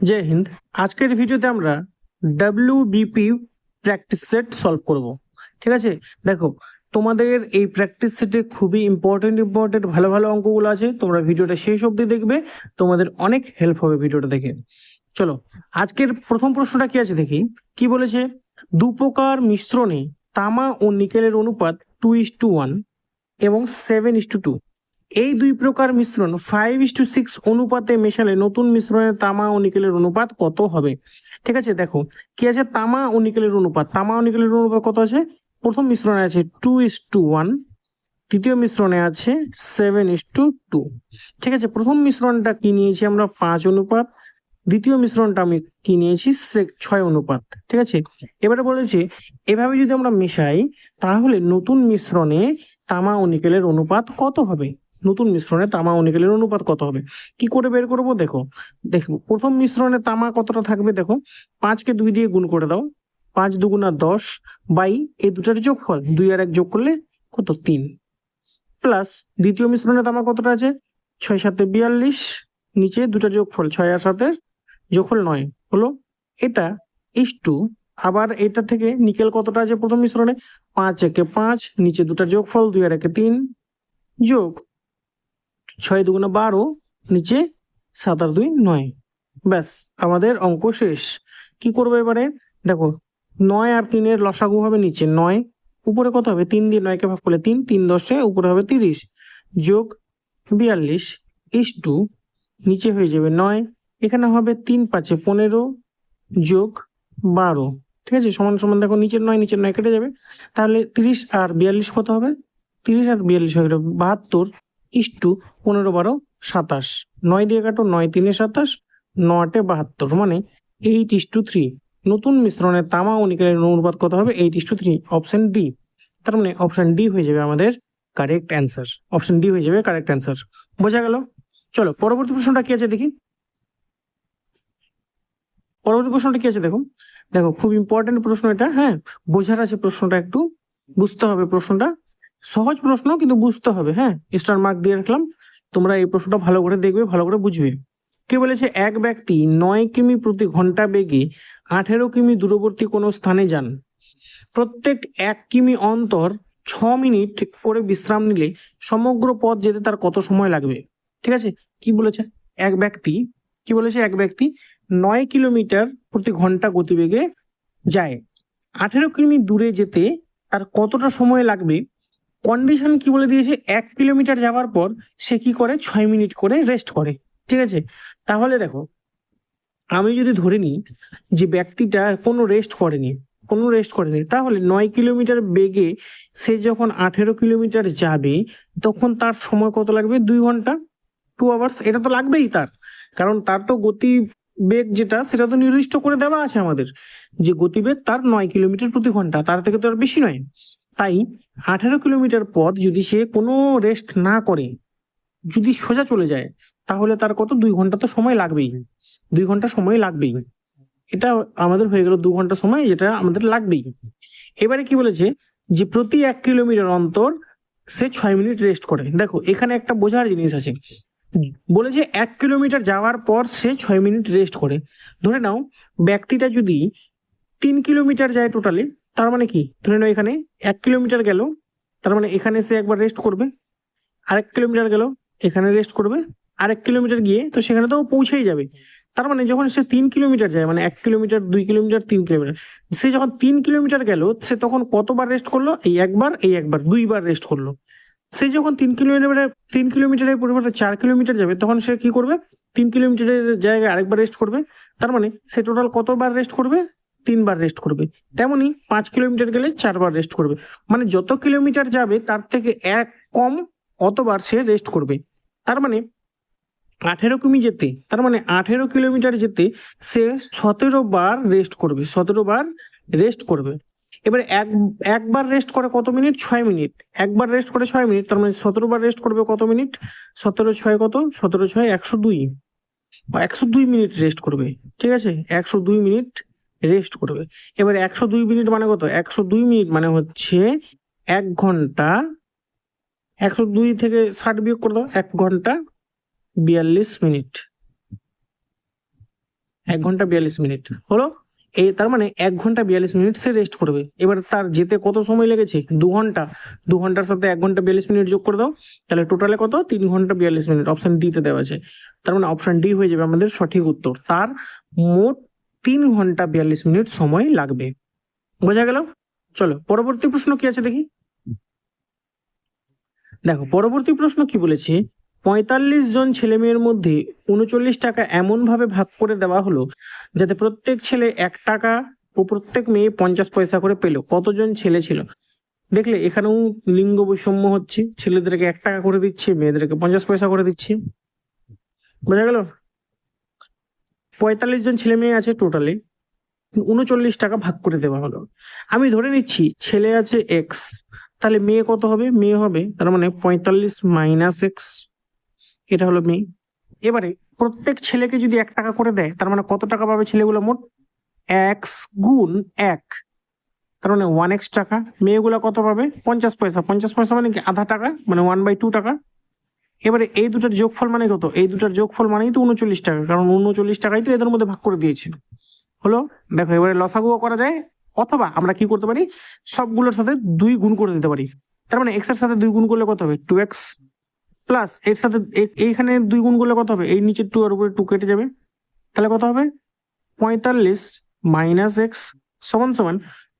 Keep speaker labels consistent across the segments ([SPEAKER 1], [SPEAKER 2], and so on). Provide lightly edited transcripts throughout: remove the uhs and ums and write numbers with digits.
[SPEAKER 1] জয় হিন্দ। আজকের ভিডিওতে আমরা ডাব্লিউবিপি প্র্যাকটিস সেট সলভ করব। ঠিক আছে, দেখো তোমাদের এই প্র্যাকটিস সেটে খুবই ইম্পর্টেন্ট ভালো ভালো অঙ্কগুলো আছে। তোমরা ভিডিওটা শেষ অবধি দেখবে, তোমাদের অনেক হেল্প হবে ভিডিওটা দেখে। চলো, আজকের প্রথম প্রশ্নটা কি আছে দেখি। কি বলেছে? দু প্রকার মিশ্রণে তামা ও নিকেলের অনুপাত 2:1 এবং 7:2। এই দুই প্রকার মিশ্রণ 5:6 অনুপাতে মেশালে নতুন মিশ্রণের তামা ও নিকেলের অনুপাত কত হবে? ঠিক আছে, দেখো কি আছে, তামা ও নিকেলের অনুপাত। তামা ও নিকেলের অনুপাত কত আছে? প্রথম মিশ্রণে আছে 2:1, দ্বিতীয় মিশ্রণে আছে 7:2। ঠিক আছে, প্রথম মিশ্রণটা কি নিয়েছি আমরা 5 অনুপাত, দ্বিতীয় মিশ্রণটা আমি কি নিয়েছি 6 অনুপাত। ঠিক আছে, এবারে বলেছে এভাবে যদি আমরা মেশাই তাহলে নতুন মিশ্রণে তামা ও নিকেলের অনুপাত কত হবে। নতুন মিশ্রণে তামা ও নিকেলের অনুপাত কত হবে, কি করে বের করব? দেখো দেখো প্রথম মিশ্রণে তামা কতটা থাকবে, দেখো 5কে 2 দিয়ে গুণ করে দাও, 5 দুগুণা 10 বাই এই দুটার যোগফল, 2 আর 1 যোগ করলে কত 3, প্লাস দ্বিতীয় মিশ্রণে তামা কতটা আছে 6 7 42, নিচে দুটার যোগফল 6 আর 7 যোগফল 9 হলো এটা ইস্টু। আবার এটা থেকে নিকেল কতটা আছে প্রথম মিশ্রণে 5 একে 5, নিচে দুটার যোগফল 2 আর 1 3, যোগ 6 দুগুণে 12, নিচে 7 আর 2 9। ব্যাস, আমাদের অঙ্ক শেষ। কি করবো এবারে? দেখো 9 আর 3 এর লসাগু হবে নিচে 9, উপরে কত হবে 3 দিয়ে 9 কে ভাগ করলে 3, 3 10 উপরে হবে 30, যোগ 42 ইস্টু নিচে হয়ে যাবে 9, এখানে হবে 3 5 15 যোগ 12। ঠিক আছে, সমান সমান দেখো নিচের 9 কেটে যাবে, তাহলে 30 আর 42 কত হবে? 30 আর 42 হয়ে গেল 72 ইস্টু 15 12 27। 9 দিয়ে কাটো, 9 3 27, 9 72, মানে 8:3। নতুন মিশ্রণের তামা ও নিকেলের অনুপাত কত হবে? 8:3, অপশন ডি। তার মানে অপশন ডি হয়ে যাবে আমাদের কারেক্ট অ্যান্সার। অপশন ডি হয়ে যাবে কারেক্ট অ্যান্সার। বোঝা গেল? চলো পরবর্তী প্রশ্নটা কি আছে দেখি। পরবর্তী প্রশ্নটা কি আছে দেখো। দেখো খুব ইম্পর্টেন্ট প্রশ্ন এটা, হ্যাঁ বোঝার আছে প্রশ্নটা, একটু বুঝতে হবে প্রশ্নটা। সহজ প্রশ্ন কিন্তু বুঝতে হবে, হ্যাঁ স্টার মার্ক দিয়ে রাখলাম। তোমরা এই প্রশ্নটা ভালো করে দেখবে, ভালো করে বুঝবে। কি বলেছে? এক ব্যক্তি 9 কিমি প্রতি ঘন্টা বেগে 18 কিমি দূরবর্তী কোনো স্থানে যান। প্রত্যেক 1 কিমি অন্তর 6 মিনিট করে বিশ্রাম নিলে সমগ্র পথ যেতে তার কত সময় লাগবে? ঠিক আছে, কি বলেছে? এক ব্যক্তি, কি বলেছে? এক ব্যক্তি 9 কিলোমিটার প্রতি ঘন্টা গতিবেগে যায়, 18 কিমি দূরে যেতে তার কতটা সময় লাগবে? কন্ডিশন কি বলে দিয়েছে? 1 কিলোমিটার যাওয়ার পর সে কি করে 6 মিনিট করে রেস্ট করে। ঠিক আছে, তাহলে দেখো আমি যদি ধরে নিই যে ব্যক্তিটা কোনো রেস্ট করেনি, তাহলে 9 কিলোমিটার বেগে সে যখন 18 কিলোমিটার যাবে তখন তার সময় কত লাগবে? 2 ঘন্টা, 2 আওয়ার্স। এটা তো লাগবেই তার, কারণ তার তো গতি বেগ যেটা সেটা তো নির্দিষ্ট করে দেওয়া আছে আমাদের, যে গতিবেগ তার 9 কিলোমিটার প্রতি ঘন্টা, তার থেকে তো আর বেশি নয়। তাই 18 কিলোমিটার পথ যদি সে কোনো রেস্ট না করে, যদি সোজা চলে যায়, তাহলে তার কত? 2 ঘন্টা তো সময় লাগবেই, 2 ঘন্টা সময় লাগবেই। এটা আমাদের হয়ে গেল 2 ঘন্টা সময়, যেটা আমাদের লাগবেই। এবারে কি বলেছে? যে প্রতি 1 কিলোমিটার অন্তর সে 6 মিনিট রেস্ট করে। দেখো এখানে একটা বোঝার জিনিস আছে, বলেছে 1 কিলোমিটার যাওয়ার পর সে 6 মিনিট রেস্ট করে। ধরে নাও ব্যক্তিটা যদি 3 কিলোমিটার যায় টোটালি, তার মানে কি, ধরে নাও এখানে 1 কিলোমিটার গেল, তার মানে এখানে সে একবার রেস্ট করবে, আরেক কিলোমিটার গেল এখানে রেস্ট করবে, আরেক কিলোমিটার গিয়ে তো সেখানে তো পৌঁছেই যাবে। তার মানে যখন সে 3 কিলোমিটার যায়, মানে 1 কিলোমিটার 2 কিলোমিটার 3 কিলোমিটার, সে যখন 3 কিলোমিটার গেল সে তখন কতবার রেস্ট করলো? এই একবার 2বার রেস্ট করলো। সে যখন 3 কিলোমিটারের পরিবর্তে 4 কিলোমিটার যাবে তখন সে কি করবে? 3 কিলোমিটারের জায়গায় আরেকবার রেস্ট করবে। তার মানে সে টোটাল কতবার রেস্ট করবে? 3বার রেস্ট করবে। তেমনি 5 কিলোমিটার গেলে 4বার রেস্ট করবে। মানে যত কিলোমিটার যাবে তার থেকে 1 কম অতবার সে রেস্ট করবে। তার মানে 18 কিমি যেতে, তার মানে 18 কিলোমিটার যেতে সে 17 বার রেস্ট করবে, 17 বার রেস্ট করবে। এবারে একবার রেস্ট করে কত মিনিট? 6 মিনিট। একবার রেস্ট করে 6 মিনিট, তার মানে 17 বার রেস্ট করবে কত মিনিট? 17 6 কত? 17 6 102, 102 মিনিট রেস্ট করবে। ঠিক আছে, 102 মিনিট রেস্ট করবে। এবারে 102 মিনিট মানে কত? 102 মিনিট মানে হচ্ছে 1 ঘন্টা, 102 থেকে 60 বিয়োগ করে দাও, 1 ঘন্টা 42 মিনিট। 1 ঘন্টা 42 মিনিট হলো। এই তার মানে 1 ঘন্টা 42 মিনিট সে রেস্ট করবে। এবার তার যেতে কত সময় লেগেছে? 2 ঘন্টা। 2 ঘন্টার সাথে 1 ঘন্টা 42 মিনিট যোগ করে দাও, তাহলে টোটালে কত? 3 ঘন্টা 42 মিনিট। অপশন ডি তে দেওয়া আছে, তার মানে অপশন ডি হয়ে যাবে আমাদের সঠিক উত্তর। তার মোট 3 ঘন্টা 42 মিনিট সময় লাগবে। বোঝা গেল? চলো পরবর্তী প্রশ্ন কি আছে দেখি। দেখো পরবর্তী প্রশ্ন কি বলেছে, 45 জন ছেলে মেয়ের মধ্যে 39 টাকা এমন ভাবে ভাগ করে দেওয়া হলো যাতে প্রত্যেক ছেলে 1 টাকা ও প্রত্যেক মেয়ে 50 পয়সা করে পেল। কতজন ছেলে ছিল? দেখলে এখানেও লিঙ্গ বৈষম্য হচ্ছে, ছেলেদেরকে 1 টাকা করে দিচ্ছে, মেয়েদেরকে 50 পয়সা করে দিচ্ছে। বোঝা গেল? 45 জন ছেলে মেয়ে আছে টোটালে, 39 টাকা ভাগ করে দেওয়া হলো। আমি ধরে নিচ্ছি ছেলে আছে এক্স, তাহলে মেয়ে কত হবে? মেয়ে হবে তার মানে 45 মাইনাস এক্স, এটা হলো মেয়ে। এবারে প্রত্যেক ছেলেকে যদি 1 টাকা করে দেয়, তার মানে কত টাকা পাবে ছেলেগুলো? মোট এক্স গুণ 1, তার মানে 1x টাকা। মেয়েগুলো কত পাবে? 50 পয়সা। 50 পয়সা মানে কি? আধা টাকা, মানে 1/2 টাকা। এবারে এই দুটার যোগফল মানে কত? এই দুটার যোগফল মানেই তো 39 টাকা, কারণ 39 টাকাই তো এদের মধ্যে ভাগ করে দিয়েছে। হলো? দেখো এবারে লসাগুও করা যায়, অথবা আমরা কি করতে পারি, সবগুলোর সাথে 2 গুণ করে দিতে পারি। তার মানে এক্স এর সাথে 2 গুণ করলে কত হবে? 2x প্লাস এর সাথে এইখানে 2 গুণ করলে কত হবে? এই নিচের 2 এর উপরে 2 কেটে যাবে, তাহলে কত হবে? 45 মাইনাস এক্স সমান সমান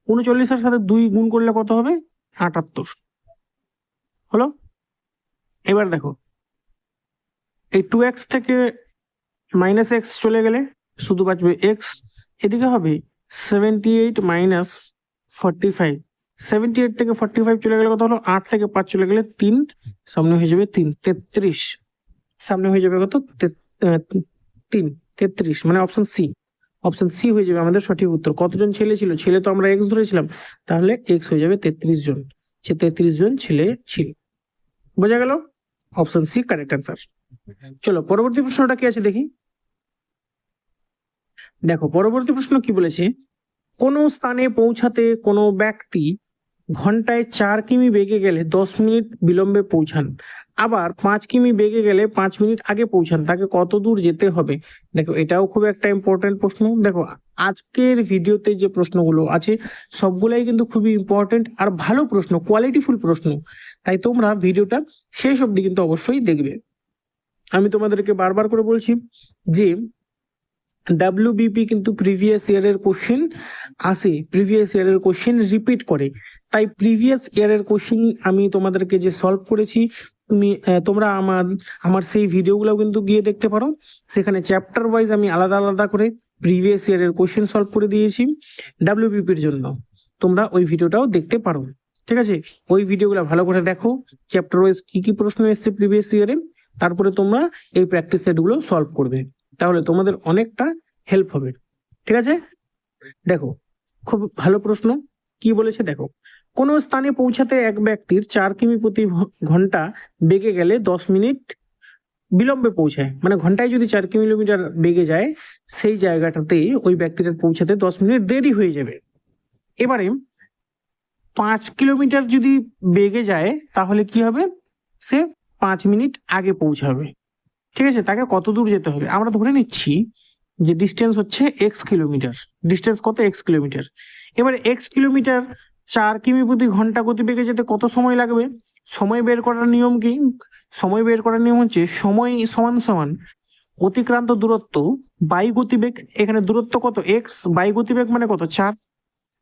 [SPEAKER 1] 39 এর সাথে 2 গুণ করলে কত হবে? 78। হলো? এবার দেখো এই 2x থেকে মাইনাস এক্স চলে গেলে শুধু বাঁচবে এক্স, এদিকে হবে 78 মাইনাস 45। 78 থেকে 45 চলে গেলে কত হলো? 8 থেকে 5 চলে গেলে 3, সামনে হয়ে যাবে 3, 33। সামনে হয়ে যাবে কত? 3, 33, মানে অপশন সি। অপশন সি হয়ে যাবে আমাদের সঠিক উত্তর। কতজন ছেলে ছিল? ছেলে তো আমরা এক্স ধরেছিলাম, তাহলে এক্স হয়ে যাবে 33 জন। 33 জন ছেলে ছিল। বোঝা গেল? Option C correct answer. চলো পরবর্তী প্রশ্নটা কি আছে দেখি। দেখো পরবর্তী প্রশ্ন কি বলেছে, কোনো স্থানে পৌঁছাতে কোনো ব্যক্তি ঘন্টায় 4 কিমি বেগে গেলে 10 মিনিট বিলম্বে পৌঁছান, আবার 5 কিমি বেগে গেলে 5 মিনিট আগে পৌঁছান, তাকে কত দূর যেতে হবে? দেখো এটাও খুব একটা ইম্পর্টেন্ট প্রশ্ন। দেখো আজকের ভিডিওতে যে প্রশ্নগুলো আছে সবগুলাই কিন্তু খুবই ইম্পর্টেন্ট আর ভালো প্রশ্ন, কোয়ালিটিফুল প্রশ্ন, তাই তোমরা ভিডিওটা শেষ অবধি কিন্তু অবশ্যই দেখবে। আমি তোমাদেরকে বারবার করে বলছি যে ডাব্লিউবিপি কিন্তু প্রিভিয়াস ইয়ারের কোশ্চেন আসে, প্রিভিয়াস ইয়ারের কোশ্চেন রিপিট করে, তাই প্রিভিয়াস ইয়ারের কোশ্চেন আমি তোমাদেরকে যে সলভ করেছি তোমরা আমার সেই ভিডিওগুলো কিন্তু গিয়ে দেখতে পারো। সেখানে চ্যাপ্টার ওয়াইজ আমি আলাদা আলাদা করে প্রিভিয়াস ইয়ারের কোশ্চেন সলভ করে দিয়েছি ডাব্লিউবিপির জন্য, তোমরা ওই ভিডিওটাও দেখতে পারো। ঠিক আছে, ওই ভিডিওগুলো ভালো করে দেখো, চ্যাপ্টার ওয়াইজ কি কি প্রশ্ন এসেছে প্রিভিয়াস ইয়ারে, তারপরে তোমরা এই প্র্যাকটিস সেটগুলো সলভ করবে, তাহলে তোমাদের অনেকটা হেল্প হবে। ঠিক আছে, দেখো খুব ভালো প্রশ্ন। কি বলেছে দেখো, কোন স্থানে পৌঁছাতে এক ব্যক্তির 4 কিমি প্রতি ঘন্টা বেগে গেলে 10 মিনিট বিলম্বে পৌঁছায়, মানে ঘন্টায় যদি 4 কিলোমিটার বেগে যায় সেই জায়গাটাতে ওই ব্যক্তিটার পৌঁছাতে 10 মিনিট দেরি হয়ে যাবে। এবারে 5 কিলোমিটার যদি বেগে যায় তাহলে কি হবে? সে 5 মিনিট আগে পৌঁছাবে। ঠিক আছে, তাকে কত দূর যেতে হবে? আমরা ধরে নিচ্ছি যে ডিস্টেন্স হচ্ছে এক্স কিলোমিটার। ডিস্টেন্স কত? X kilometre. এবারে এক্স কিলোমিটার 4 কিমি প্রতি ঘন্টা গতিবেগে যেতে কত সময় লাগবে? সময় বের করার নিয়ম কি? সময় বের করার নিয়ম হচ্ছে সময় সমান সমান অতিক্রান্ত দূরত্ব বাই গতিবেগ। এখানে দূরত্ব কত? এক্স, বাই গতিবেগ মানে কত? 4।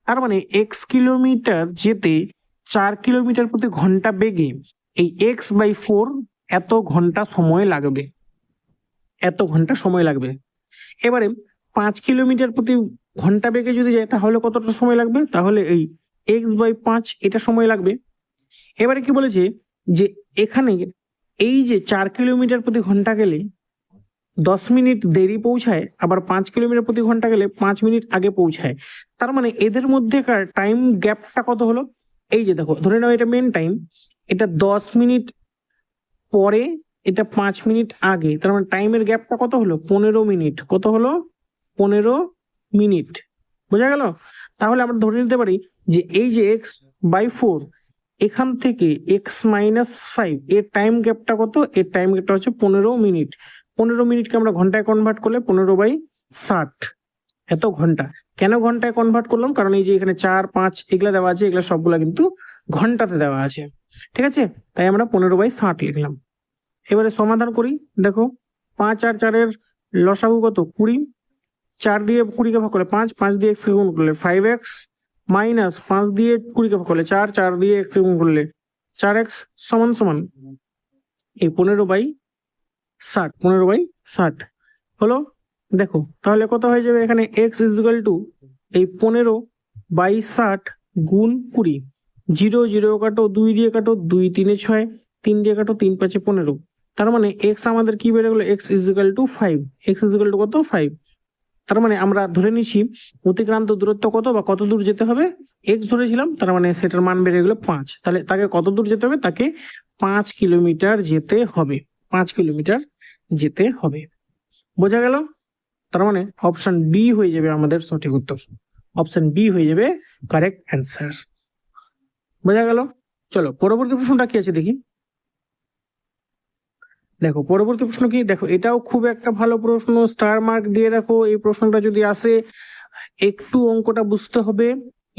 [SPEAKER 1] তার মানে এক্স কিলোমিটার যেতে 4 কিলোমিটার প্রতি ঘন্টা বেগে এই x/4 এত ঘন্টা সময় লাগবে, এত ঘন্টা সময় লাগবে। এবারে 5 কিলোমিটার প্রতি ঘন্টা বেগে যদি যায় তাহলে কতটা সময় লাগবে? তাহলে এই x/5 এটা সময় লাগবে। এবারে কি বলেছে যে এখানে এই যে 4 কিলোমিটার প্রতি ঘন্টা গেলে 10 মিনিট দেরি পৌঁছায়, আবার 5 কিলোমিটার প্রতি ঘন্টা গেলে 5 মিনিট আগে পৌঁছায়, তার মানে এদের মধ্যেকার টাইম গ্যাপটা কত হলো? এই যে দেখো ধরে নাও এটা মেন টাইম, এটা 10 মিনিট পরে, এটা 5 মিনিট আগে, তার মানে টাইমের গ্যাপটা কত হলো? 15 মিনিট। কত হলো? 15 মিনিট। বোঝা গেল? তাহলে আমরা ধরে নিতে পারি যে এই যে x/4 এখান থেকে x-5 এর টাইম গ্যাপটা কত? এর টাইম গ্যাপটা হচ্ছে 15 মিনিট। 15 মিনিটকে আমরা ঘন্টায় কনভার্ট করলে 15/4 60 এত ঘন্টা। কেন ঘন্টায় কনভার্ট করলাম, কারণ এই যে এখানে 4 5 এগুলা দেওয়া আছে, এগুলা সবগুলা কিন্তু ঘন্টাতে দেওয়া আছে, ঠিক আছে। তাই আমরা 15/60 লিখলাম। এবারে সমাধান করি। দেখো 5 আর 4-এর লসাগু কত, 20। 4 দিয়ে 20-কে ভাগ করলে 5, 5 দিয়ে x কে গুণ করলে 5x, মাইনাস 5 দিয়ে 20-কে ভাগ করলে 4, 4 দিয়ে x কে গুণ করলে 4x, সমান সমান এই 15/60। 15/60 হলো। দেখো তাহলে কত হয়ে যাবে, এখানে x ইকুয়াল টু এই 15/60 গুণ 20। 0 0 কাটো, 2 দিয়ে কাটো, 2 3 6, 3 দিয়ে কাটো, 3 5 15। তার মানে x আমাদের কি বেড়ে গেলো, x equal to 5। x equal to কত, 5। তার মানে আমরা ধরে নিচ্ছি অতিক্রান্ত দূরত্ব কত বা কত দূর যেতে হবে, x ধরেছিলাম, তার মানে সেটার মান বেড়ে গেলো 5। তাহলে তাকে কত দূর যেতে হবে, তাকে 5 কিলোমিটার যেতে হবে। 5 কিলোমিটার যেতে হবে। বোঝা গেল? তার মানে অপশন বি হয়ে যাবে আমাদের সঠিক উত্তর। অপশন বি হয়ে যাবে কারেক্ট অ্যান্সার। বোঝা গেল? চলো পরবর্তী প্রশ্নটা কি আছে দেখি। দেখো পরবর্তী প্রশ্ন কি, দেখো এটাও খুব একটা ভালো প্রশ্ন, স্টার মার্ক দিয়ে রাখো। এই প্রশ্নটা যদি আসে, একটু অঙ্কটা বুঝতে হবে,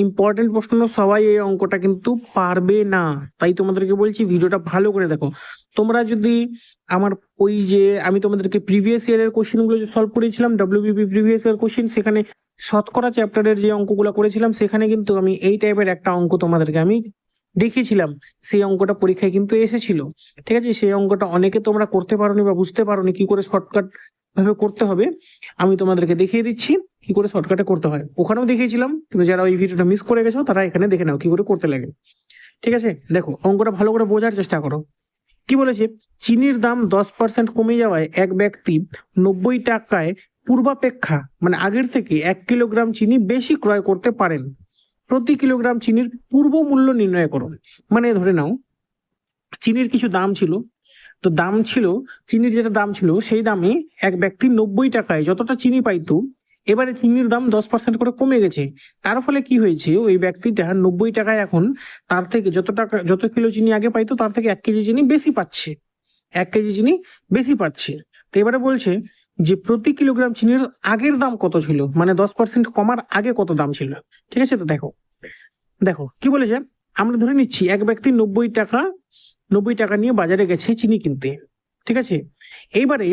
[SPEAKER 1] ইম্পর্টেন্ট প্রশ্ন, সবাই এই অঙ্কটা কিন্তু পারবে না। তাই তোমাদেরকে বলছি ভিডিওটা ভালো করে দেখো। তোমরা যদি আমার ওই যে আমি তোমাদেরকে প্রিভিয়াস ইয়ারের কোশ্চেনগুলো যে সলভ করেছিলাম, ডব্লিউবিপি প্রিভিয়াস ইয়ার কোশ্চেন, সেখানে শতকরা চ্যাপ্টারের যে অঙ্কগুলো করেছিলাম, সেখানে কিন্তু আমি এই টাইপের একটা অঙ্ক তোমাদেরকে আমি দেখিয়েছিলাম। সেই অঙ্কটা পরীক্ষায় কিন্তু এসেছিল, ঠিক আছে। সেই অঙ্কটা অনেকে তোমরা করতে পারোনি বা বুঝতে পারোনি কি করে শর্টকাট ভাবে করতে হবে, আমি তোমাদেরকে দেখিয়ে দিচ্ছি কি করে শর্টকাটে করতে হয়। ওখানেও দেখিয়েছিলাম, কিন্তু যারা ওই ভিডিওটা মিস করে গেছো তারা এখানে দেখে নাও কি করে করতে লাগে, ঠিক আছে। দেখো অঙ্কটা ভালো করে বোঝার চেষ্টা করো। কি বলেছে, চিনির দাম 10% কমে যাওয়ায় এক ব্যক্তি 90 টাকায় পূর্বাপেক্ষা মানে আগের থেকে 1 কিলোগ্রাম চিনি বেশি ক্রয় করতে পারেন। প্রতি কিলোগ্রাম চিনির পূর্ব মূল্য নির্ণয় করো। মানে ধরে নাও চিনির কিছু দাম ছিল, তো দাম ছিল, চিনির যেটা দাম ছিল সেই দামে এক ব্যক্তি 90 টাকায় যতটা চিনি পাইতো, এবারে চিনির দাম 10% করে কমে গেছে। তার ফলে কি হয়েছে, ওই ব্যক্তিটা 90 টাকায় এখন তার থেকে যত কিলো চিনি আগে পাইতো তার থেকে 1 কেজি চিনি বেশি পাচ্ছে। 1 কেজি চিনি বেশি পাচ্ছে। তো এবারে বলছে যে প্রতি কিলোগ্রাম চিনির আগের দাম কত ছিল, মানে 10% কমার আগে কত দাম ছিল, ঠিক আছে। তো দেখো দেখো কি বলেছে, আমরা ধরে নিচ্ছি এক ব্যক্তি 90 টাকা নিয়ে বাজারে গেছে চিনি কিনতে, ঠিক আছে। এইবারে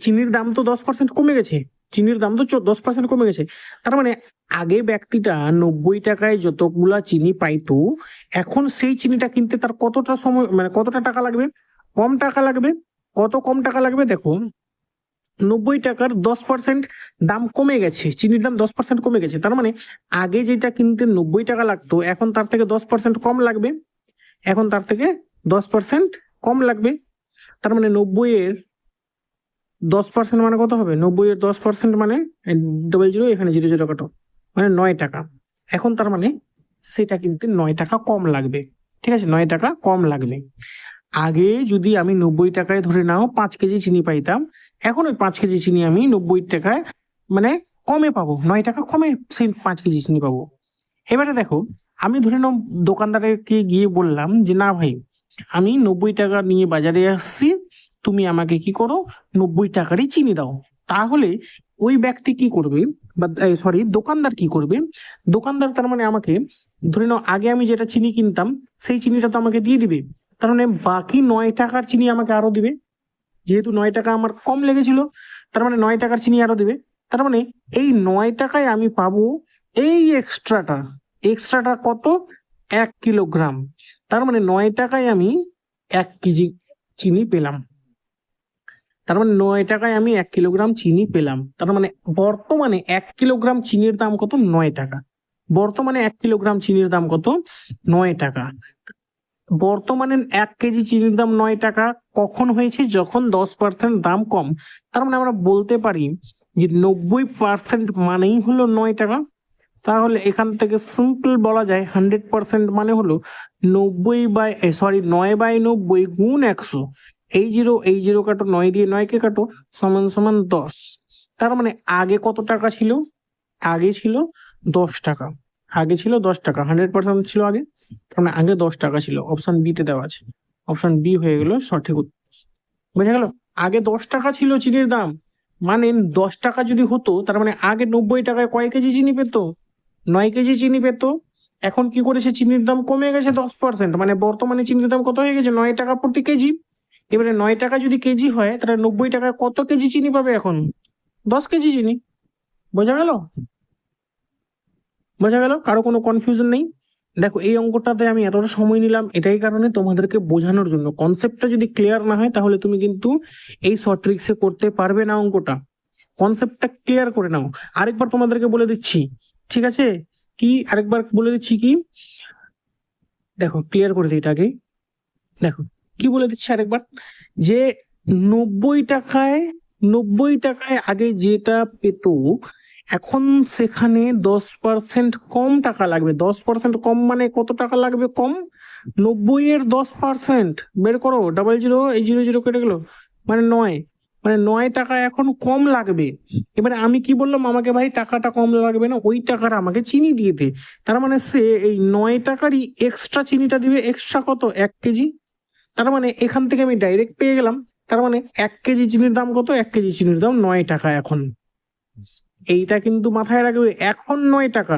[SPEAKER 1] চিনির দাম তো 10% কমে গেছে, চিনির দাম তো 10% কমে গেছে। তার মানে আগে ব্যক্তিটা 90 টাকায় যতগুলা চিনি পাইতো, এখন সেই চিনিটা কিনতে তার কতটা সময় মানে কতটা টাকা লাগবে, কম টাকা লাগবে। কত কম টাকা লাগবে, দেখো 90 টাকার 10% দাম কমে গেছে, চিনির দাম 10% কমে গেছে। তার মানে আগে যেটা কিনতে 90 টাকা লাগতো, এখন তার থেকে 10% কম লাগবে। এখন তার থেকে 10% কম লাগবে। তার মানে 90-এর 10% মানে কত হবে, 90-এর 10% মানে 00, এখানে 00 কাটো, মানে 9 টাকা। এখন তার মানে সেটা কিনতে 9 টাকা কম লাগবে, ঠিক আছে, 9 টাকা কম লাগবে। আগে যদি আমি 90 টাকায় ধরে নাও 5 কেজি চিনি পাইতাম, এখন ওই 5 কেজি চিনি আমি 90 টাকায় মানে কমে পাবো, 9 টাকা কমে সেই 5 কেজি চিনি পাবো। এবারে দেখো আমি ধরে নাও দোকানদারকে গিয়ে বললাম যে না ভাই, আমি 90 টাকা নিয়ে বাজারে আসছি, তুমি আমাকে কি করো 90 টাকারই চিনি দাও। তাহলে ওই ব্যক্তি কি করবে, বা সরি দোকানদার কি করবে, দোকানদার তার মানে আমাকে ধরে নাও আগে আমি যেটা চিনি কিনতাম সেই চিনিটা তো আমাকে দিয়ে দিবে। তার মানে বাকি 9 টাকার চিনি আমাকে আরো দিবে, যেহেতু 9 টাকা আমার কম লেগেছিল, তার মানে 9 টাকার চিনি আরো দিবে। তার মানে এই 9 টাকায় আমি পাবো এই এক্সট্রাটা কত, 1 কিলোগ্রাম। তার মানে 9 টাকায় আমি 1 কেজি চিনি পেলাম। তার মানে 9 টাকায় আমি 1 কিলোগ্রাম চিনি পেলাম। তার মানে বর্তমানে 1 কিলোগ্রাম চিনির দাম কত, 9 টাকা। বর্তমানে 1 কিলোগ্রাম চিনির দাম কত, 9 টাকা। বর্তমানে 1 কেজি চিনির দাম 9 টাকা, কখন হয়েছে, যখন 10% দাম কম। তার মানে আমরা বলতে পারি যে 90% মানেই হলো 9 টাকা। তাহলে এখান থেকে সিম্পল বলা যায় 100% মানে হলো 9/90 গুণ 100। এই জিরো কাটো, 9 দিয়ে 9 কে কাটো, সমান সমান 10। তার মানে আগে কত টাকা ছিল, আগে ছিল 10 টাকা। আগে ছিল 10 টাকা, 100% ছিল আগে, তার মানে আগে 10 টাকা ছিল। অপশন বি তে দেওয়া আছে, অপশন বি হয়ে গেল সঠিক উত্তর। বুঝা গেল, আগে 10 টাকা ছিল চিনির দাম, মানে 10 টাকা যদি হতো তার মানে আগে 90 টাকায় কয় কেজি চিনি পেতো? 9 কেজি চিনি পেতো। এখন কি করেছে, চিনির দাম কমে গেছে 10%, মানে বর্তমানে চিনির দাম কত হয়ে গেছে? 9 টাকা প্রতি কেজি। এবারে 9 টাকা যদি কেজি হয় তাহলে 90 টাকায় কত কেজি চিনি পাবে এখন? 10 কেজি চিনি। বোঝা গেল? বোঝা গেল? কারো কোনো কনফিউশন নেই? দেখো এই অঙ্কটাতে আমি এতটা সময় নিলাম এটাই কারণে তোমাদেরকে বোঝানোর জন্য। কনসেপ্টটা যদি ক্লিয়ার না হয় তাহলে তুমি কিন্তু এই শর্ট ট্রিক্সে করতে পারবে না অঙ্কটা। কনসেপ্টটা ক্লিয়ার করে নাও। আরেকবার তোমাদেরকে বলে দিচ্ছি, ঠিক আছে? কি আরেকবার বলে দিচ্ছি কি, দেখো ক্লিয়ার করে দিই এটাকে। দেখো কি বলে দিচ্ছি আরেকবার, যে 90 টাকায় আগে যেটা পেত এখন সেখানে 10% কম টাকা লাগবে। 10% কম মানে কত টাকা লাগবে কম? 90-এর 10% বের করো, 00, এই 00 কেটে গেল, মানে 9, মানে 9 টাকা এখন কম লাগবে। এবারে আমি কি বললাম, আমাকে ভাই টাকাটা কম লাগবে না, ওই টাকাটা আমাকে চিনি দিয়ে দে। তার মানে সে এই 9 টাকারই এক্সট্রা চিনিটা দিবে। এক্সট্রা কত? 1 কেজি। তার মানে এখান থেকে আমি ডাইরেক্ট পেয়ে গেলাম, তার মানে 1 কেজি চিনির দাম কত? 1 কেজি চিনির দাম 9 টাকা এখন। এইটা কিন্তু মাথায় রাখবে, এখন 9 টাকা।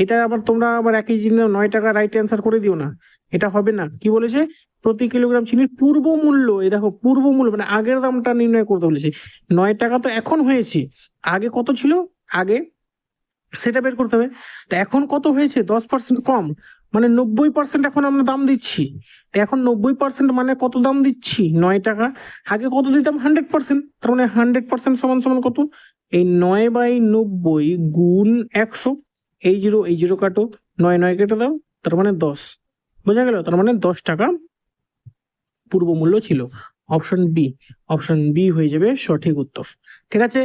[SPEAKER 1] এটা আবার তোমরা আবার একই জিনিস 9 টাকা রাইট অ্যান্সার করে দিও না, এটা হবে না। কি বলেছে? প্রতি কিলোগ্রাম চিনির পূর্ব মূল্য, এই দেখো পূর্ব মূল্য মানে আগের দামটা নির্ণয় করতে বলেছে। 9 টাকা তো এখন হয়েছে, আগে কত ছিল আগে সেটা বের করতে হবে। তো এখন কত হয়েছে? 10% কম, মানে 90% এখন আমরা দাম দিচ্ছি। তো এখন 90% মানে কত দাম দিচ্ছি? 9 টাকা। আগে কত দিতাম? 100%। তার মানে 100% সমান সমান কত? এই 9/90 গুণ 100। এই 0 কাটো, 9 কেটে দাও, তার মানে 10। বোঝা গেল? তার মানে 10 টাকা পূর্ব মূল্য ছিল। অপশন বি, অপশন বি হয়ে যাবে সঠিক উত্তর। ঠিক আছে?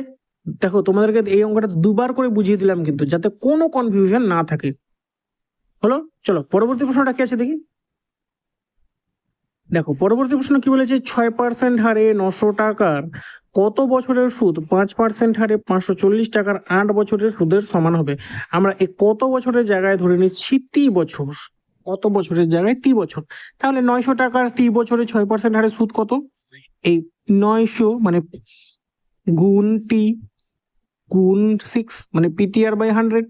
[SPEAKER 1] দেখো তোমাদেরকে এই অঙ্কটা দুবার করে বুঝিয়ে দিলাম কিন্তু, যাতে কোনো কনফিউশন না থাকে। হলো? চলো পরবর্তী প্রশ্নটা কি আছে দেখি। দেখো পরবর্তী প্রশ্ন কি বলেছে, 6% হারে 900 টাকার কত বছরের সুদ 5% হারে 540 টাকার 8 বছরের সুদের সমান হবে? আমরা এই কত বছরের জায়গায় ধরে নিচ্ছি টি বছর। কত বছরের জায়গায় টি বছর। তাহলে 900 টাকার টি বছরে 6% হারে সুদ কত? এই 900 মানে গুণ টি গুণ 6 মানে PTR/100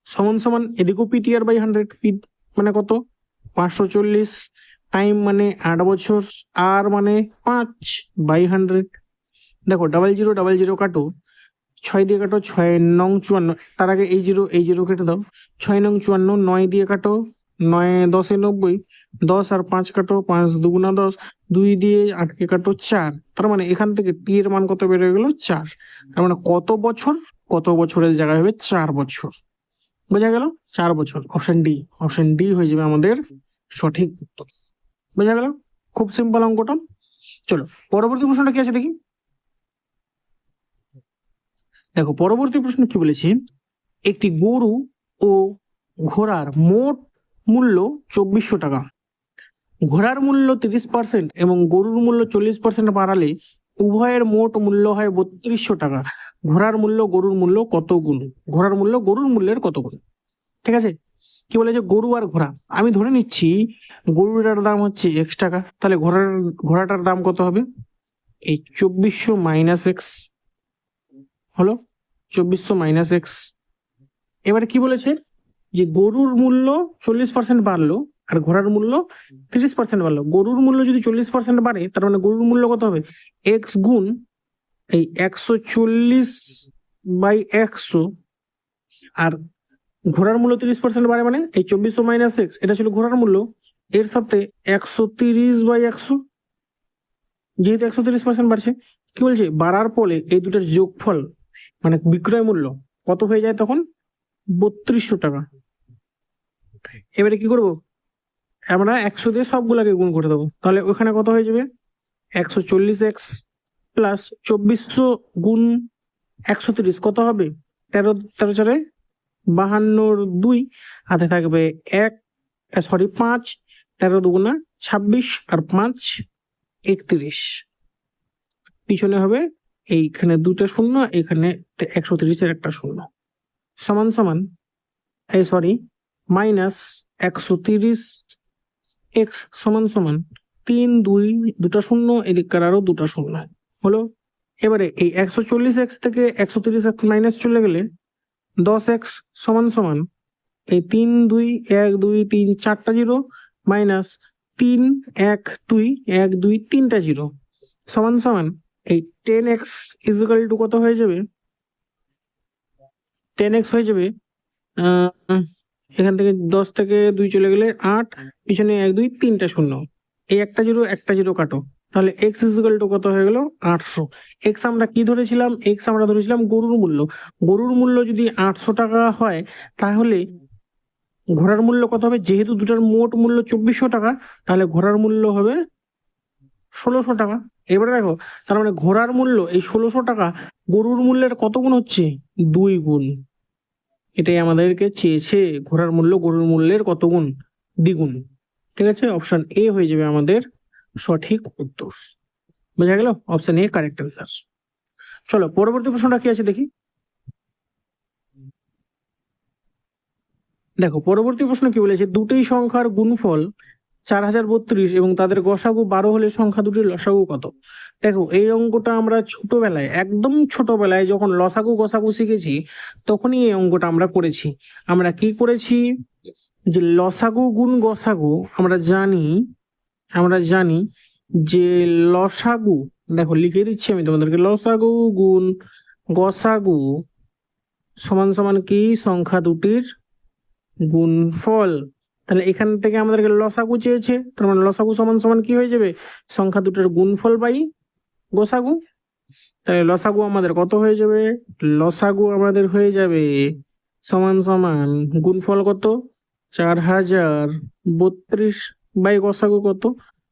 [SPEAKER 1] সমান সমান এদিকেও PTR/100, মানে কত? 540 টাইম মানে 8 বছর, আর মানে 5/100। দেখো 00 কাটো, 6 দিয়ে কাটো, 6×9 = 54। তার আগে এই জিরো কেটে দাও, 6×9 = 54। 9 দিয়ে কাটো, 9 10 90। 10 আর 5 কাটো, 5 2 × 10। 2 দিয়ে 8কে কাটো, 4। তার মানে এখান থেকে টি এর মান কত বের হয়ে গেল? 4। তার মানে কত বছর? কত বছরের জায়গায় হবে 4 বছর। বোঝা গেল? 4 বছর। অপশন ডি, অপশন ডি হয়ে যাবে আমাদের সঠিক উত্তর। বোঝা গেল? খুব সিম্পল অঙ্কটা। চলো পরবর্তী প্রশ্নটা কি আছে দেখি। দেখো পরবর্তী প্রশ্ন কি বলেছি, একটি গরু ও ঘোড়ার মোট মূল্য 2400 টাকা। ঘোড়ার মূল্য 30% এবং গরুর মূল্য 40% বাড়ালে উভয়ের মোট মূল্য হয় 3200 টাকা। ঘোড়ার মূল্য গরুর মূল্য কত গুণ? ঘোড়ার মূল্য গরুর মূল্যের কত গুণ? ঠিক আছে? কি বলেছে, গরু আর ঘোড়া। আমি ধরে নিচ্ছি গরুটার দাম হচ্ছে X টাকা, তাহলে ঘোড়াটার দাম কত হবে? এই 2400 - X হলো, 2400 - X। এবারে কি বলেছে, যে গরুর মূল্য 40% বাড়লো আর ঘোড়ার মূল্য 30% বাড়লো। গরুর মূল্য যদি 40% বাড়ে তার মানে গরুর মূল্য কত হবে? X গুণ এই 140/100, আর ঘোড়ার মূল্য 30% বাড়ে মানে এই 2400 - X, এটা ছিল ঘোড়ার মূল্য, এর সাথে 130/100, যেহেতু 130% বাড়ছে। কি বলছে, বাড়ার ফলে এই দুটার যোগফল মানে বিক্রয় মূল্য কত হয়ে যায় তখন? 3200 টাকা। এবারে কি করব, আমরা 100 দিয়ে সবগুলাকে গুণ করে দেবো, তাহলে ওখানে কত হয়ে যাবে? 140x প্লাস 2400 গুণ 130 কত হবে? 13 13 4 52, হাতে থাকবে 1, সরি 5, 13 2 26 আর 5 31। পিছনে হবে এইখানে দুটো শূন্য, এখানে 130-এর একটা শূন্য, সমান সমান এই সরি মাইনাস 130x সমান সমান 3 2 দুটা শূন্য, এদিককার আরো দুটা শূন্য হলো। এবারে এই 140x থেকে 130x মাইনাস চলে গেলে 10x সমান সমান এই 3 2 1 2 3 4টা জিরো মাইনাস 3 1 2 1 2 3টা জিরো সমান সমান এই 10x ইকুয়াল টু কত হয়ে যাবে? 10x হয়ে যাবে এখান থেকে 10 থেকে 2 চলে গেলে 8, পিছনে 1 2 3টা শূন্য, এই একটা জিরো কাটো, তাহলে x ইকুয়াল টু কত হয়ে গেল? 800। x আমরা কি ধরেছিলাম? x আমরা ধরেছিলাম গরুর মূল্য। গরুর মূল্য যদি 800 টাকা হয় তাহলে ঘোড়ার মূল্য কত হবে? যেহেতু দুটার মোট মূল্য 2400 টাকা, তাহলে ঘোড়ার মূল্য হবে 1600 টাকা। এবারে দেখো, তার মানে ঘোড়ার মূল্য এই 1600 টাকা গরুর মূল্যের কত গুণ হচ্ছে? 2 গুণ। এটাই আমাদেরকে চেয়েছে, ঘোড়ার মূল্য গরুর মূল্যের কত গুণ? দ্বিগুণ। ঠিক আছে, অপশন এ হয়ে যাবে আমাদের সঠিক উত্তর। বোঝা গেল? Option A correct answer. চলো পরবর্তী প্রশ্নটা কি আছে দেখি। দেখো পরবর্তী প্রশ্ন কি বলেছে, দুটি সংখ্যার গুণফল 4032 এবং তাদের গসাগু 12 হলে সংখ্যা দুটির লসাগু কত? দেখো এই অঙ্কটা আমরা ছোটবেলায়, একদম ছোটবেলায় যখন লসাগু গসাগু শিখেছি তখনই এই অঙ্কটা আমরা করেছি। আমরা কি করেছি, যে লসাগু গুণ গসাগু আমরা জানি যে লসাগু, দেখো লিখে দিচ্ছি আমি তোমাদেরকে, লসাগু গুণ গসাগু সমান সমান কি? সংখ্যা দুটির গুণফল। তাহলে এখান থেকে আমাদেরকে লসাগু চেয়েছে, তার মানে লসাগু সমান সমান কি হয়ে যাবে? সংখ্যা দুটোর গুণফল বাই গোসাগু। তাহলে লসাগু আমাদের কত হয়ে যাবে? লসাগু আমাদের হয়ে যাবে সমান সমান গুণফল কত? 4032 বাই গোসাগু কত?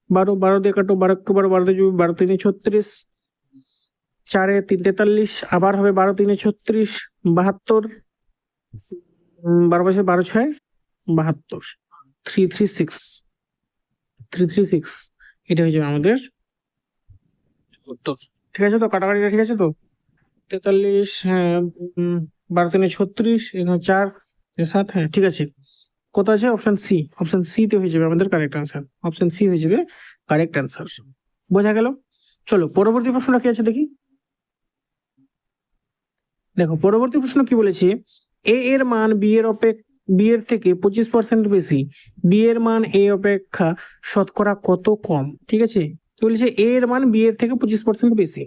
[SPEAKER 1] 12, 12 দিয়ে কাটো, 12 একটু 12, 12 দিয়ে 12 3 36, 4 3 43, আবার হবে 12 3 36, 72, 12 5 12 6 72, 336, এটা হয়ে যাবে আমাদের উত্তর। ঠিক আছে তো, কাটাকাটিটা ঠিক আছে তো? 43, হ্যাঁ, 12 3 36, 4 7, হ্যাঁ ঠিক আছে। কত আছে? অপশন সি, অপশন সি তে হয়ে যাবে আমাদের কারেক্ট আনসার। অপশন সি হয়ে যাবে কারেক্ট আনসার। বোঝা গেল? চলো পরবর্তী প্রশ্নটা কি আছে দেখি। দেখো পরবর্তী প্রশ্ন কি বলেছে, এ এর মান বি এর থেকে 25% বেশি, বি এর মান এ অপেক্ষা শতকরা কত কম? ঠিক আছে, কি বলেছে? এ এর মান বি এর থেকে 25% বেশি,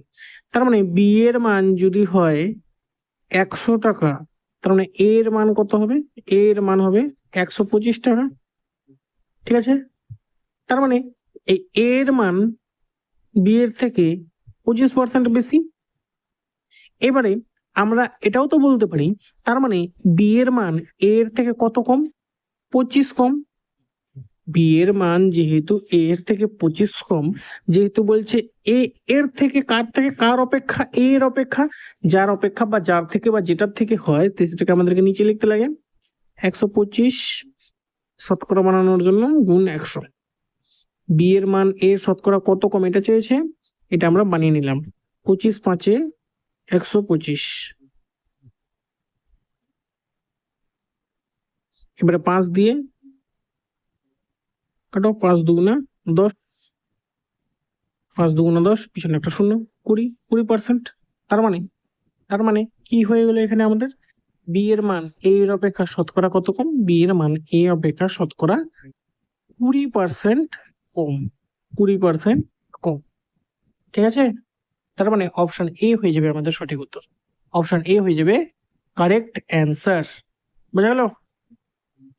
[SPEAKER 1] তার মানে বি এর মান যদি হয় 100 টাকা, তার মানে এ এর মান কত হবে? এ এর মান হবে 125 টাকা। ঠিক আছে, তার মানে এই এ এর মান বি এর থেকে 25% বেশি। এবারে আমরা এটাও তো বলতে পারি, তার মানে বি এর মান এ এর থেকে কত কম? 25 কম। বি এর মান যেহেতু এ এর থেকে 25 কম, যেহেতু বলছে এ এর থেকে কার অপেক্ষা? এ এর অপেক্ষা, যার অপেক্ষা বা যার থেকে বা যেটার থেকে হয় সেটাকে আমাদেরকে নিচে লিখতে লাগে। 125 শতকরা বানানোর জন্য গুণ 100। বি এর মান এর শতকরা কত কম এটা চেয়েছে, এটা আমরা বানিয়ে নিলাম। 25 5 125, এবারে 5 দিয়ে কাটো, 5 দুগুণা 10, 5 দুগুণা 10, পিছনে একটা শূন্য, 20%। তার মানে কি হয়ে গেল এখানে আমাদের? বি এর মান এ এর অপেক্ষা শতকরা কত কম? বি এর মান এ অপেক্ষা শতকরা 20% কম, 20% কম। ঠিক আছে, তার মানে অপশন এ হয়ে যাবে আমাদের সঠিক উত্তর। অপশন এ হয়ে যাবে কারেক্ট অ্যান্সার। বোঝা গেল?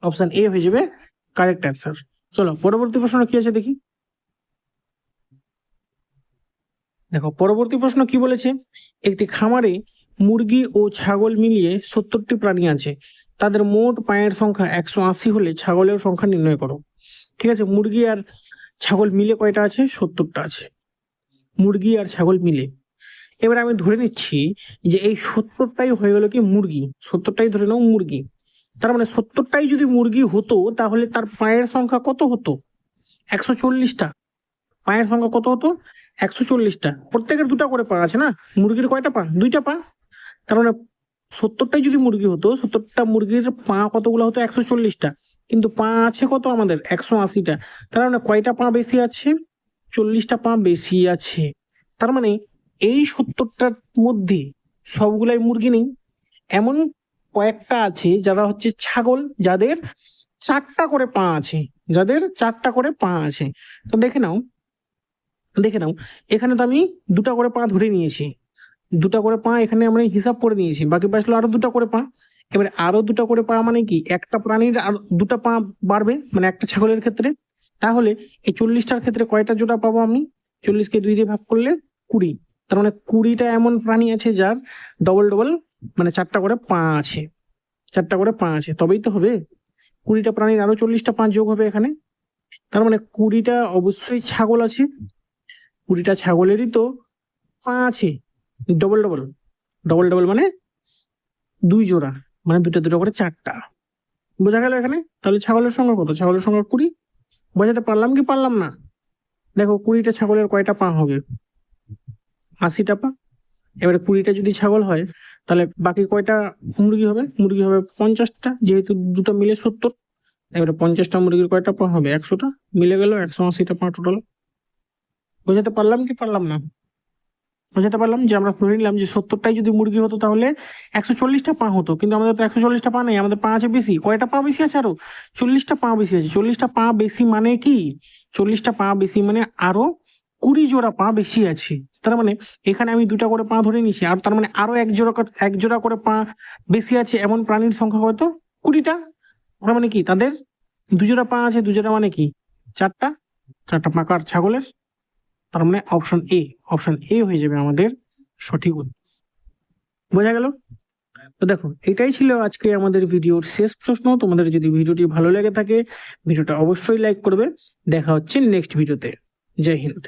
[SPEAKER 1] অপশন এ হয়ে যাবে কারেক্ট অ্যান্সার। চলো পরবর্তী প্রশ্ন কি আছে দেখি। দেখো পরবর্তী প্রশ্ন কি বলেছে, একটি খামারে মুরগি ও ছাগল মিলিয়ে 70টি প্রাণী আছে, তাদের মোট পায়ের সংখ্যা 180 হলে ছাগলের সংখ্যা নির্ণয় করো। ঠিক আছে, মুরগি আর ছাগল মিলে কয়টা আছে? 70টা আছে, মুরগি আর ছাগল মিলে। এবার আমি ধরে নিচ্ছি যে এই 70টাই হয়ে গেল কি মুরগি, 70টাই ধরে নাও মুরগি। তার মানে 70টাই যদি মুরগি হতো তাহলে তার পায়ের সংখ্যা কত হতো? 140টা। পায়ের সংখ্যা কত হতো? 140টা। প্রত্যেকের দুটা করে পা আছে না, মুরগির কয়টা পা? 2টা পা। তার মানে 70টাই যদি মুরগি হতো, 70টা মুরগির পা কতগুলো হতো? 140টা। কিন্তু পা আছে কত আমাদের? 180টা। তার মানে কয়টা পা বেশি আছে? 40টা পা বেশি আছে। তার মানে এই 70টার মধ্যে সবগুলাই মুরগি নেই, এমন কয়েকটা আছে যারা হচ্ছে ছাগল, যাদের 4টা করে পা আছে, যাদের 4টা করে পা আছে। তো দেখে নাও এখানে তো আমি 2টা করে পা ধরে নিয়েছি, 2টা করে পা এখানে আমরা হিসাব করে নিয়েছি, বাকি বাঁচলো আরো 2টা করে পা। এবারে আরো 2টা করে পা মানে কি, একটা প্রাণীর আর 2টা পা বাড়বে, মানে একটা ছাগলের ক্ষেত্রে। তাহলে এই 40টার ক্ষেত্রে কয়টা জোড়া পাবো আমি? 40কে 2 দিয়ে ভাগ করলে 20, তার মানে 20টা এমন প্রাণী আছে যার ডবল মানে 4টা করে পা আছে, 4টা করে পা আছে, তবেই তো হবে। 20টা প্রাণীর আরো 40টা পা যোগ হবে এখানে, তার মানে 20টা অবশ্যই ছাগল আছে, 20টা ছাগলেরই তো পা আছে ডবল মানে 2 জোড়া, মানে 2টা করে 4টা। বোঝা গেল এখানে? তাহলে ছাগলের সংখ্যা কত? ছাগলের সংখ্যা 20। বোঝাতে পারলাম কি পারলাম না? দেখো 20টা ছাগলের কয়টা পা হবে? 80টা পা। এবারে 20টা যদি ছাগল হয় তাহলে বাকি কয়টা মুরগি হবে? মুরগি হবে 50টা, যেহেতু 2টা মিলে 70। এবারে 50টা মুরগির কয়টা পা হবে? 100টা, মিলে গেল 180টা পা টোটাল। বোঝাতে পারলাম কি পারলাম না? বোঝাতে পারলাম যে আমরা ধরে নিলাম যে 70টাই যদি মুরগি হতো তাহলে 140টা পা হতো, কিন্তু আমাদের তো 140টা পা নেই, আমাদের পা আছে বেশি। কয়টা পা বেশি আছে? আরো 40টা পা বেশি আছে। 40টা পা বেশি মানে কি? 40টা পা বেশি মানে আরো 20 জোড়া পা বেশি আছে। তার মানে এখানে আমি 2টা করে পা ধরে নিয়েছি, আর তার মানে আরো এক জোড়া করে পা বেশি আছে এমন প্রাণীর সংখ্যা কত? 20টা। তার মানে কি তাদের 2 জোড়া পা আছে, 2 জোড়া মানে কি 4টা, 4টা পা কার? ছাগলের। তার মানে অপশন এ হয়ে যাবে আমাদের সঠিক উত্তর। বোঝা গেল? তো দেখো, এটাই ছিল আজকে আমাদের ভিডিওর শেষ প্রশ্ন। তোমাদের যদি ভিডিওটি ভালো লেগে থাকে ভিডিওটা অবশ্যই লাইক করবে। দেখা হচ্ছে নেক্সট ভিডিওতে। জয় হিন্দ।